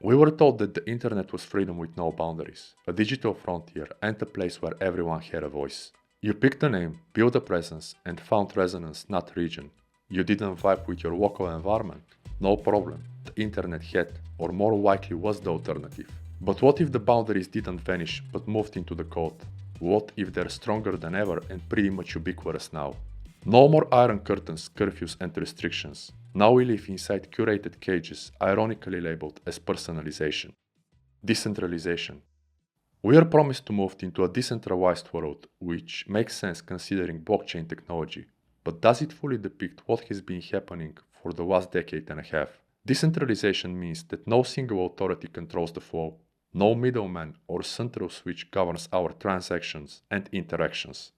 We were told that the internet was freedom with no boundaries, a digital frontier and a place where everyone had a voice. You picked a name, built a presence, and found resonance, not region. You didn't vibe with your local environment? No problem. The internet had, or more likely was the alternative. But what if the boundaries didn't vanish but moved into the code? What if they're stronger than ever and pretty much ubiquitous now? No more iron curtains, curfews, and restrictions. Now we live inside curated cages, ironically labeled as personalization. Decentralization. We are promised to move into a decentralized world, which makes sense considering blockchain technology. But does it fully depict what has been happening for the last decade and a half? Decentralization means that no single authority controls the flow. No middleman or central switch governs our transactions and interactions.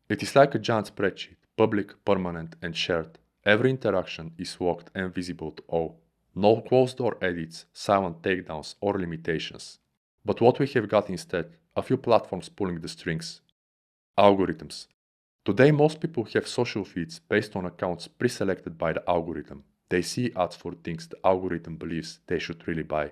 It is like a giant spreadsheet, public, permanent, and shared. Every interaction is logged and visible to all. No closed-door edits, silent takedowns, or limitations. But what we have got instead, a few platforms pulling the strings. Algorithms. Today most people have social feeds based on accounts pre-selected by the algorithm. They see ads for things the algorithm believes they should really buy.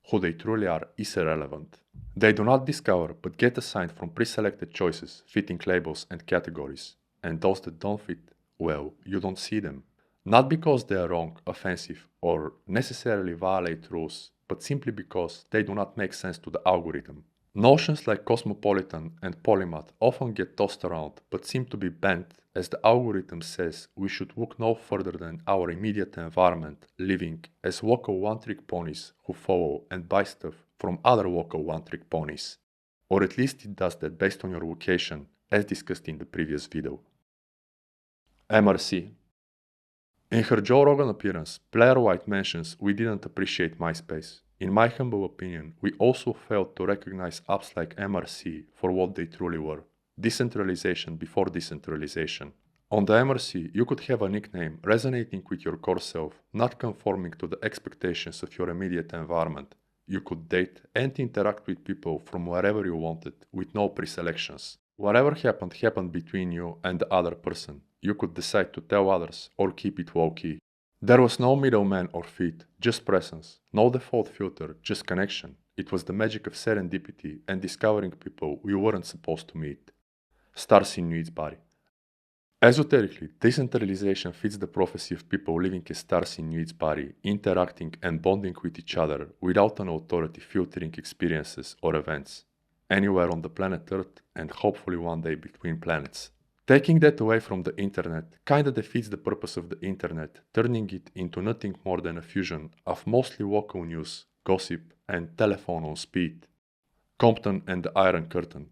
Who they truly are is irrelevant. They do not discover but get assigned from pre-selected choices fitting labels and categories. And those that don't fit, well, you don't see them. Not because they are wrong, offensive, or necessarily violate rules, but simply because they do not make sense to the algorithm. Notions like cosmopolitan and polymath often get tossed around but seem to be banned as the algorithm says we should look no further than our immediate environment, living as local one-trick ponies who follow and buy stuff from other local one-trick ponies. Or at least it does that based on your location, as discussed in the previous video. mIRC. In her Joe Rogan appearance, Blair White mentions we didn't appreciate MySpace. In my humble opinion, we also failed to recognize apps like mIRC for what they truly were. Decentralization before decentralization. On the mIRC, you could have a nickname resonating with your core self, not conforming to the expectations of your immediate environment. You could date and interact with people from wherever you wanted, with no pre-selections. Whatever happened between you and the other person. You could decide to tell others or keep it low-key. There was no middleman or feed, just presence. No default filter, just connection. It was the magic of serendipity and discovering people we weren't supposed to meet. Stars in Nuit's body. Esoterically, decentralization fits the prophecy of people living as stars in Nuit's body, interacting and bonding with each other without an authority filtering experiences or events. Anywhere on the planet Earth and hopefully one day between planets. Taking that away from the internet kinda defeats the purpose of the internet, turning it into nothing more than a fusion of mostly local news, gossip, and telephone on speed. Compton and the Iron Curtain.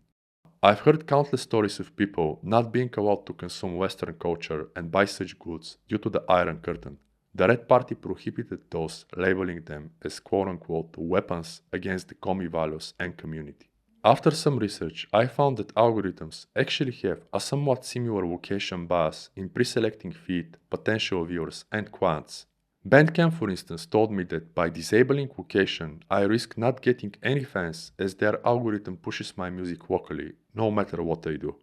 I've heard countless stories of people not being allowed to consume Western culture and buy such goods due to the Iron Curtain. The Red Party prohibited those, labeling them as quote-unquote weapons against the commie values and community. After some research, I found that algorithms actually have a somewhat similar location bias in pre-selecting feed, potential viewers, and clients. Bandcamp, for instance, told me that by disabling location, I risk not getting any fans as their algorithm pushes my music locally, no matter what I do.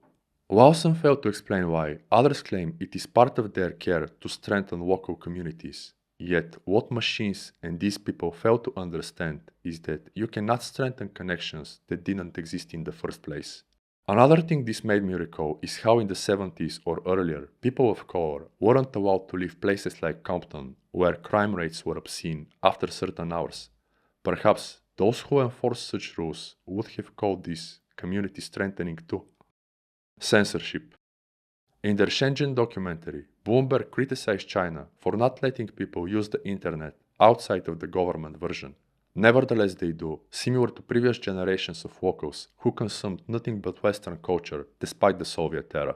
While some fail to explain why, others claim it is part of their care to strengthen local communities. Yet, what machines and these people fail to understand is that you cannot strengthen connections that didn't exist in the first place. Another thing this made me recall is how in the 70s or earlier, people of color weren't allowed to leave places like Compton, where crime rates were obscene, after certain hours. Perhaps those who enforced such rules would have called this community strengthening too. Censorship. In their Shenzhen documentary, Bloomberg criticized China for not letting people use the internet outside of the government version. Nevertheless, they do, similar to previous generations of locals who consumed nothing but Western culture despite the Soviet era.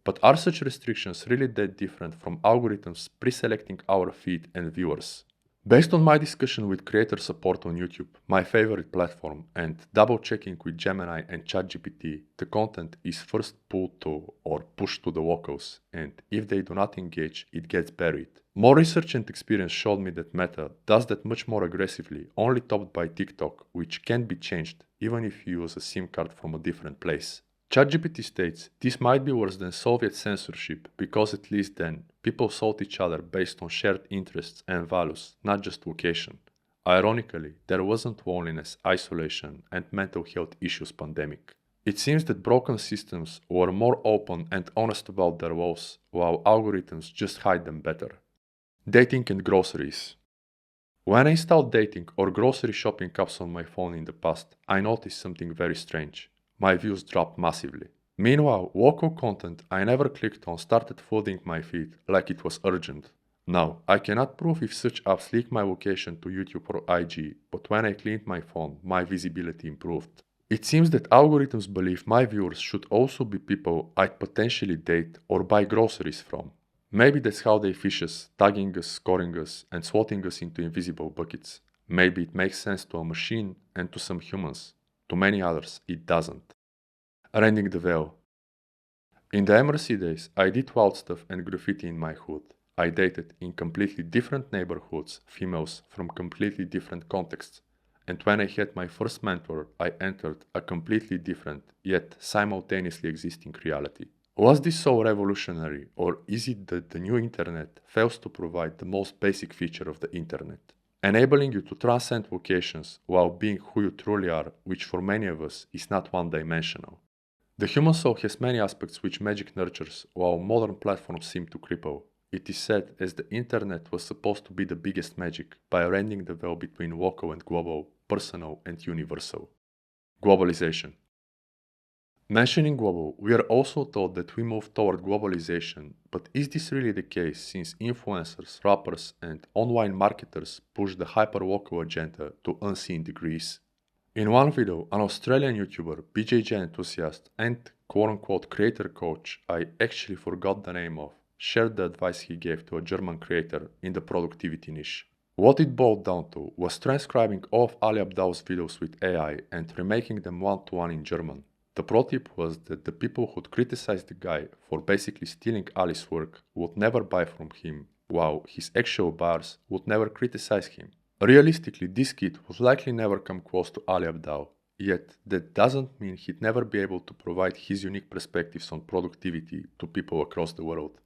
But are such restrictions really that different from algorithms pre-selecting our feed and viewers? Based on my discussion with creator support on YouTube, my favorite platform, and double-checking with Gemini and ChatGPT, the content is first pulled to or pushed to the locals, and if they do not engage, it gets buried. More research and experience showed me that Meta does that much more aggressively, only topped by TikTok, which can be changed even if you use a SIM card from a different place. ChatGPT states this might be worse than Soviet censorship because at least then, people sought each other based on shared interests and values, not just location. Ironically, there wasn't loneliness, isolation, and mental health issues pandemic. It seems that broken systems were more open and honest about their woes, while algorithms just hide them better. Dating and groceries. When I installed dating or grocery shopping apps on my phone in the past, I noticed something very strange. My views dropped massively. Meanwhile, local content I never clicked on started flooding my feed like it was urgent. Now, I cannot prove if such apps leak my location to YouTube or IG, but when I cleaned my phone, my visibility improved. It seems that algorithms believe my viewers should also be people I'd potentially date or buy groceries from. Maybe that's how they fish us, tagging us, scoring us, and swatting us into invisible buckets. Maybe it makes sense to a machine and to some humans. To many others, it doesn't. Rending the Veil. In the mIRC days, I did wild stuff and graffiti in my hood. I dated in completely different neighborhoods, females from completely different contexts. And when I had my first mentor, I entered a completely different, yet simultaneously existing reality. Was this so revolutionary, or is it that the new internet fails to provide the most basic feature of the internet? Enabling you to transcend vocations while being who you truly are, which for many of us is not one-dimensional. The human soul has many aspects which magic nurtures, while modern platforms seem to cripple. It is said as the internet was supposed to be the biggest magic by rending the veil between local and global, personal and universal. Globalization. Mentioning global, we are also told that we move toward globalization, but is this really the case since influencers, rappers, and online marketers push the hyper-local agenda to unseen degrees? In one video, an Australian YouTuber, BJJ enthusiast, and quote-unquote creator coach I actually forgot the name of, shared the advice he gave to a German creator in the productivity niche. What it boiled down to was transcribing all of Ali Abdaal's videos with AI and remaking them one-to-one in German. The pro tip was that the people who'd criticize the guy for basically stealing Ali's work would never buy from him, while his actual buyers would never criticize him. Realistically, this kid would likely never come close to Ali Abdaal, yet that doesn't mean he'd never be able to provide his unique perspectives on productivity to people across the world.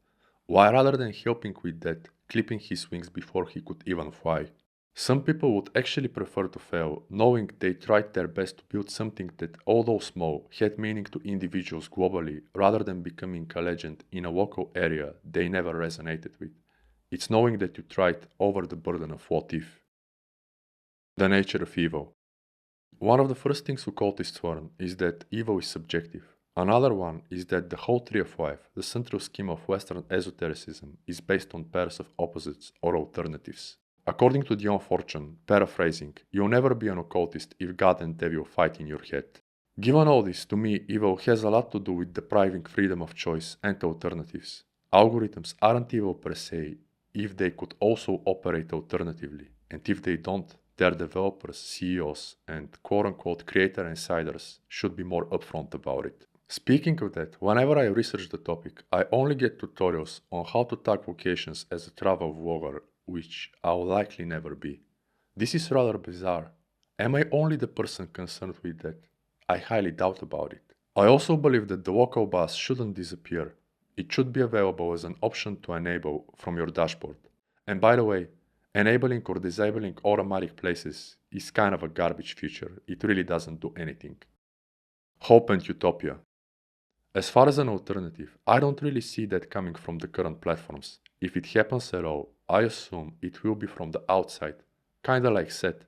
Why rather than helping with that, clipping his wings before he could even fly? Some people would actually prefer to fail, knowing they tried their best to build something that, although small, had meaning to individuals globally, rather than becoming a legend in a local area they never resonated with. It's knowing that you tried over the burden of what if. The nature of evil. One of the first things occultists learn is that evil is subjective. Another one is that the whole tree of life, the central scheme of Western esotericism, is based on pairs of opposites or alternatives. According to Dion Fortune, paraphrasing, you'll never be an occultist if God and devil fight in your head. Given all this, to me, evil has a lot to do with depriving freedom of choice and alternatives. Algorithms aren't evil per se if they could also operate alternatively, and if they don't, their developers, CEOs, and quote-unquote creator insiders should be more upfront about it. Speaking of that, whenever I research the topic, I only get tutorials on how to tag vocations as a travel vlogger, which I'll likely never be. This is rather bizarre. Am I only the person concerned with that? I highly doubt about it. I also believe that the local bus shouldn't disappear. It should be available as an option to enable from your dashboard. And by the way, enabling or disabling automatic places is kind of a garbage feature. It really doesn't do anything. Hope and Utopia. As far as an alternative, I don't really see that coming from the current platforms. If it happens at all, I assume it will be from the outside, kinda like Seth,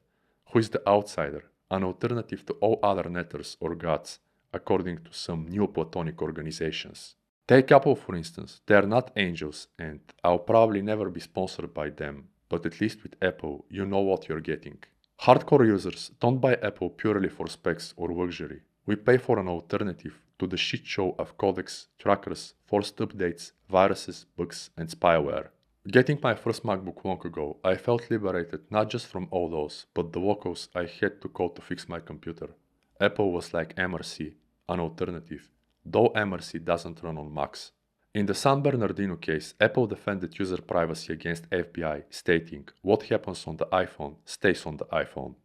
who is the outsider, an alternative to all other netters or gods, according to some Neoplatonic organizations. Take Apple for instance, they are not angels and I'll probably never be sponsored by them, but at least with Apple, you know what you're getting. Hardcore users don't buy Apple purely for specs or luxury. We pay for an alternative to the shit show of codecs, trackers, forced updates, viruses, bugs, and spyware. Getting my first MacBook long ago, I felt liberated not just from all those, but the locals I had to call to fix my computer. Apple was like mIRC, an alternative, though mIRC doesn't run on Macs. In the San Bernardino case, Apple defended user privacy against FBI, stating, "What happens on the iPhone stays on the iPhone."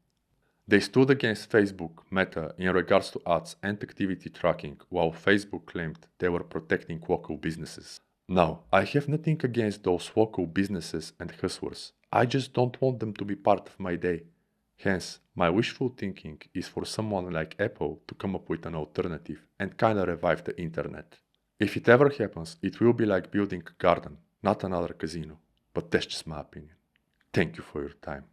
They stood against Facebook, Meta, in regards to ads and activity tracking, while Facebook claimed they were protecting local businesses. Now, I have nothing against those local businesses and hustlers. I just don't want them to be part of my day. Hence, my wishful thinking is for someone like Apple to come up with an alternative and kinda revive the internet. If it ever happens, it will be like building a garden, not another casino. But that's just my opinion. Thank you for your time.